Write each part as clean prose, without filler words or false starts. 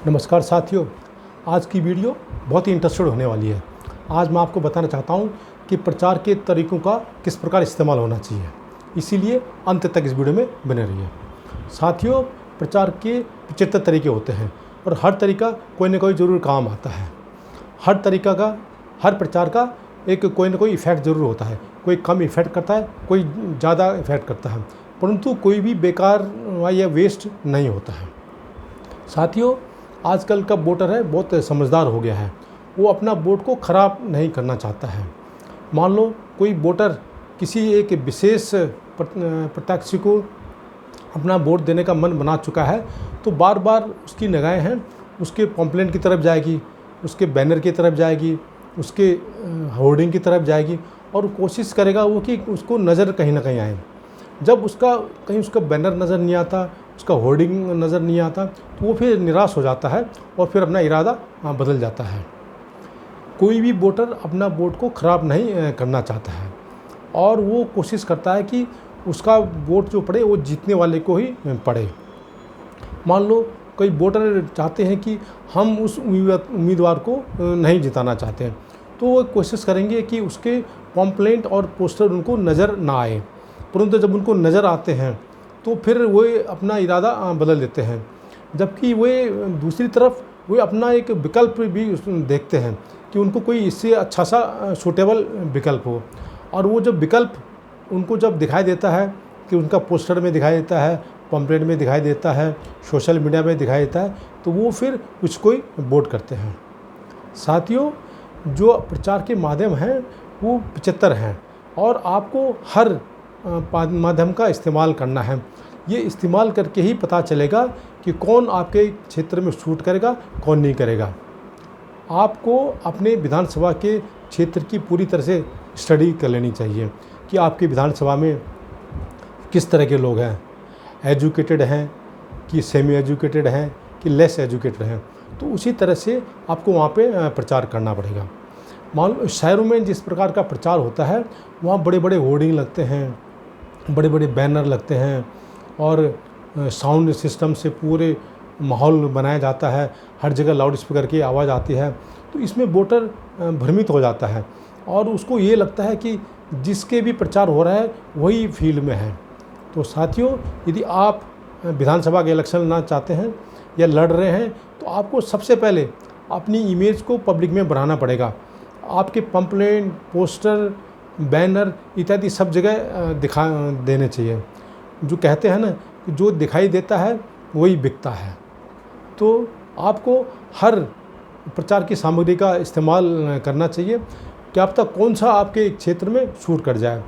नमस्कार साथियों, आज की वीडियो बहुत ही इंटरेस्टेड होने वाली है। आज मैं आपको बताना चाहता हूं कि प्रचार के तरीकों का किस प्रकार इस्तेमाल होना चाहिए, इसीलिए अंत तक इस वीडियो में बने रहिए। साथियों, प्रचार के 75 तरीके होते हैं और हर तरीका कोई ना कोई ज़रूर काम आता है। हर प्रचार का एक कोई ना कोई इफ़ेक्ट ज़रूर होता है। कोई कम इफ़ेक्ट करता है, कोई ज़्यादा इफ़ेक्ट करता है, परंतु कोई भी बेकार या वेस्ट नहीं होता है। साथियों, आजकल का वोटर है बहुत समझदार हो गया है। वो अपना वोट को ख़राब नहीं करना चाहता है। मान लो कोई वोटर किसी एक विशेष प्रत्याशी को अपना वोट देने का मन बना चुका है, तो बार बार उसकी निगाहें हैं उसके पम्पलेट की तरफ जाएगी, उसके बैनर की तरफ जाएगी, उसके होर्डिंग की तरफ जाएगी और कोशिश करेगा वो कि उसको नज़र कहीं ना कहीं आए। जब कहीं उसका बैनर नज़र नहीं आता, उसका होर्डिंग नज़र नहीं आता, तो वो फिर निराश हो जाता है और फिर अपना इरादा बदल जाता है। कोई भी वोटर अपना वोट को ख़राब नहीं करना चाहता है और वो कोशिश करता है कि उसका वोट जो पड़े वो जीतने वाले को ही पड़े। मान लो कई वोटर चाहते हैं कि हम उस उम्मीदवार को नहीं जिताना चाहते हैं, तो वो कोशिश करेंगे कि उसके पम्पलेट और पोस्टर उनको नज़र ना आए, परंतु जब उनको नज़र आते हैं तो फिर वो अपना इरादा बदल देते हैं। जबकि वे दूसरी तरफ वे अपना एक विकल्प भी देखते हैं कि उनको कोई इससे अच्छा सा सूटेबल विकल्प हो, और वो जब विकल्प उनको जब दिखाई देता है कि उनका पोस्टर में दिखाई देता है, पम्पलेट में दिखाई देता है, सोशल मीडिया में दिखाई देता है, तो वो फिर उसको ही वोट करते हैं। साथियों, जो प्रचार के माध्यम हैं वो 75 हैं और आपको हर माध्यम का इस्तेमाल करना है। ये इस्तेमाल करके ही पता चलेगा कि कौन आपके क्षेत्र में शूट करेगा, कौन नहीं करेगा। आपको अपने विधानसभा के क्षेत्र की पूरी तरह से स्टडी कर लेनी चाहिए कि आपकी विधानसभा में किस तरह के लोग हैं, एजुकेटेड हैं कि सेमी एजुकेटेड हैं कि लेस एजुकेटेड हैं, तो उसी तरह से आपको वहाँ पे प्रचार करना पड़ेगा। मान लो शहरों में जिस प्रकार का प्रचार होता है, वहाँ बड़े बड़े होर्डिंग लगते हैं, बड़े बड़े बैनर लगते हैं और साउंड सिस्टम से पूरे माहौल बनाया जाता है, हर जगह लाउड स्पीकर की आवाज़ आती है, तो इसमें वोटर भ्रमित हो जाता है और उसको ये लगता है कि जिसके भी प्रचार हो रहा है वही फील्ड में है। तो साथियों, यदि आप विधानसभा के इलेक्शन लड़ना चाहते हैं या लड़ रहे हैं, तो आपको सबसे पहले अपनी इमेज को पब्लिक में बढ़ाना पड़ेगा। आपके पम्पलेट, पोस्टर, बैनर इत्यादि सब जगह दिखा देने चाहिए। जो कहते हैं ना कि जो दिखाई देता है वही बिकता है, तो आपको हर प्रचार की सामग्री का इस्तेमाल करना चाहिए, क्या पता कौन सा आपके क्षेत्र में शूट कर जाए।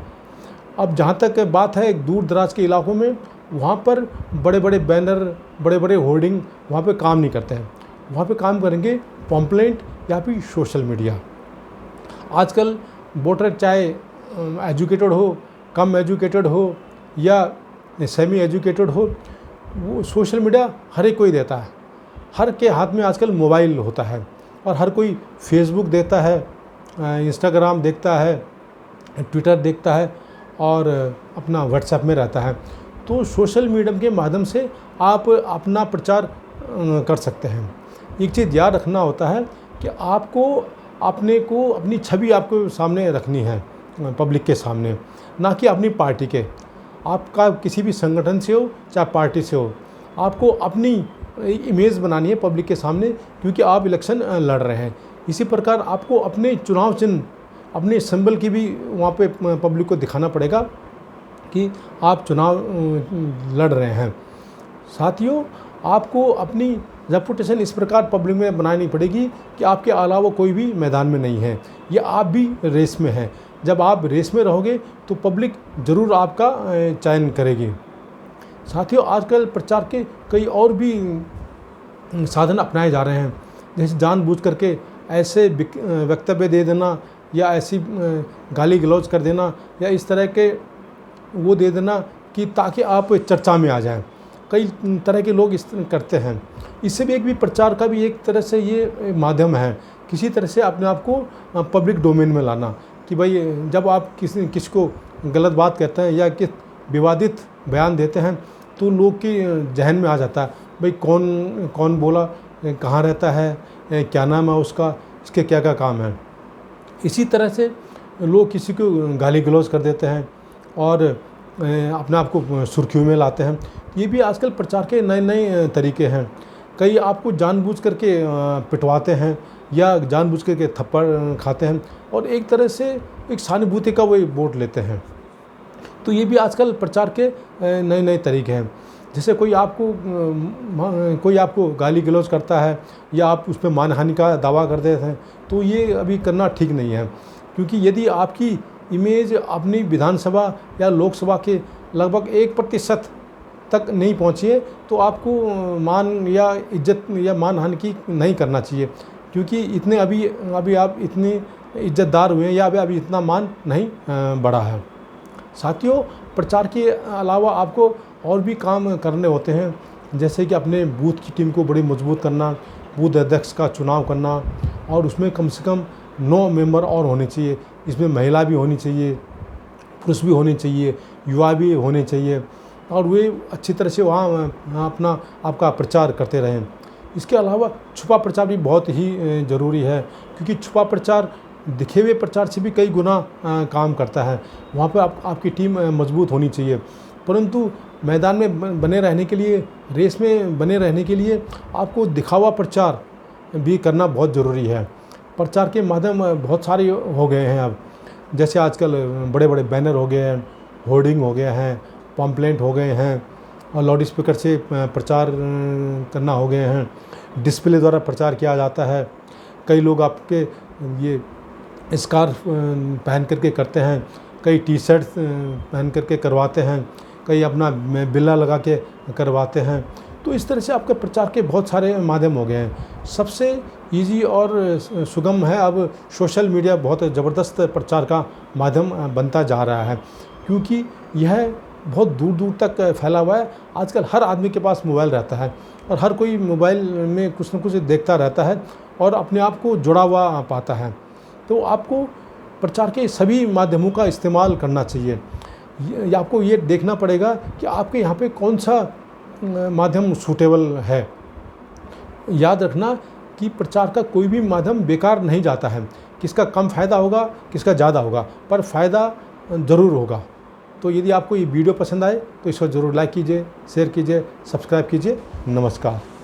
अब जहाँ तक बात है दूर दराज के इलाकों में, वहाँ पर बड़े बड़े बैनर, बड़े बड़े होर्डिंग वहाँ पे काम नहीं करते हैं। वहाँ पे काम करेंगे पम्पलेट या फिर सोशल मीडिया। आजकल वोटर चाहे एजुकेटेड हो, कम एजुकेटेड हो या सेमी एजुकेटेड हो, वो सोशल मीडिया हर एक कोई देता है। हर के हाथ में आजकल मोबाइल होता है और हर कोई फेसबुक देखता है, इंस्टाग्राम देखता है, ट्विटर देखता है और अपना व्हाट्सएप में रहता है। तो सोशल मीडिया के माध्यम से आप अपना प्रचार कर सकते हैं। एक चीज़ याद रखना होता है कि आपको अपनी छवि आपको सामने रखनी है पब्लिक के सामने, ना कि अपनी पार्टी के। आपका किसी भी संगठन से हो चाहे पार्टी से हो, आपको अपनी इमेज बनानी है पब्लिक के सामने, क्योंकि आप इलेक्शन लड़ रहे हैं। इसी प्रकार आपको अपने चुनाव चिन्ह, अपने सिंबल की भी वहाँ पे पब्लिक को दिखाना पड़ेगा कि आप चुनाव लड़ रहे हैं। साथियों, आपको अपनी रेपुटेशन इस प्रकार पब्लिक में बनानी पड़ेगी कि आपके अलावा कोई भी मैदान में नहीं है, या आप भी रेस में हैं। जब आप रेस में रहोगे तो पब्लिक ज़रूर आपका चयन करेगी। साथियों, आजकल प्रचार के कई और भी साधन अपनाए जा रहे हैं, जैसे जानबूझ करके ऐसे वक्तव्य दे देना या ऐसी गाली गलौज कर देना या इस तरह के वो दे देना कि ताकि आप चर्चा में आ जाएं। कई तरह के लोग इस तरह करते हैं। इससे भी एक प्रचार का भी एक तरह से ये माध्यम है, किसी तरह से अपने आप को पब्लिक डोमेन में लाना, कि भाई जब आप किसको गलत बात कहते हैं या कि विवादित बयान देते हैं, तो लोग के जहन में आ जाता है भाई कौन बोला, कहाँ रहता है, क्या नाम है उसका, इसके क्या क्या काम है। इसी तरह से लोग किसी को गाली गलौज कर देते हैं और अपने आप को सुर्खियों में लाते हैं। ये भी आजकल प्रचार के नए नए तरीके हैं। कई आपको जानबूझ करके पिटवाते हैं या जानबूझ करके थप्पड़ खाते हैं और एक तरह से एक सहानुभूति का वो वोट लेते हैं। तो ये भी आजकल प्रचार के नए नए तरीके हैं। जैसे कोई आपको गाली गलौज करता है या आप उस पर मानहानि का दावा कर देते हैं, तो ये अभी करना ठीक नहीं है। क्योंकि यदि आपकी इमेज अपनी विधानसभा या लोकसभा के लगभग 1% तक नहीं पहुँची है, तो आपको मान या इज्जत या मानहानि की नहीं करना चाहिए। क्योंकि इतने अभी आप इतने इज्जतदार हुए हैं या अभी इतना मान नहीं बढ़ा है। साथियों, प्रचार के अलावा आपको और भी काम करने होते हैं, जैसे कि अपने बूथ की टीम को बड़ी मजबूत करना, बूथ अध्यक्ष का चुनाव करना, और उसमें कम से कम 9 मेंबर और होने चाहिए। इसमें महिला भी होनी चाहिए, पुरुष भी होने चाहिए, युवा भी होने चाहिए, और वे अच्छी तरह से वहाँ अपना आपका प्रचार करते रहें। इसके अलावा छुपा प्रचार भी बहुत ही ज़रूरी है, क्योंकि छुपा प्रचार दिखे हुए प्रचार से भी कई गुना काम करता है। वहाँ पे आपकी टीम मजबूत होनी चाहिए। परंतु मैदान में बने रहने के लिए, रेस में बने रहने के लिए आपको दिखावा प्रचार भी करना बहुत ज़रूरी है। प्रचार के माध्यम बहुत सारे हो गए हैं अब, जैसे आजकल बड़े बड़े बैनर हो गए हैं, होर्डिंग हो गए हैं, पम्पलेट हो गए हैं, और लाउड स्पीकर से प्रचार करना हो गए हैं, डिस्प्ले द्वारा प्रचार किया जाता है। कई लोग आपके ये स्कार्फ पहन करके करते हैं, कई टी शर्ट पहन करके करवाते हैं, कई अपना बिल्ला लगा के करवाते हैं। तो इस तरह से आपके प्रचार के बहुत सारे माध्यम हो गए हैं। सबसे इजी और सुगम है अब सोशल मीडिया, बहुत ज़बरदस्त प्रचार का माध्यम बनता जा रहा है, क्योंकि यह बहुत दूर दूर तक फैला हुआ है। आजकल हर आदमी के पास मोबाइल रहता है और हर कोई मोबाइल में कुछ न कुछ देखता रहता है और अपने आप को जुड़ा हुआ पाता है। तो आपको प्रचार के सभी माध्यमों का इस्तेमाल करना चाहिए। आपको ये देखना पड़ेगा कि आपके यहाँ पे कौन सा माध्यम सूटेबल है। याद रखना कि प्रचार का कोई भी माध्यम बेकार नहीं जाता है। किसका कम फ़ायदा होगा, किसका ज़्यादा होगा, पर फ़ायदा ज़रूर होगा। तो यदि आपको ये वीडियो पसंद आए तो इसको ज़रूर लाइक कीजिए, शेयर कीजिए, सब्सक्राइब कीजिए। नमस्कार।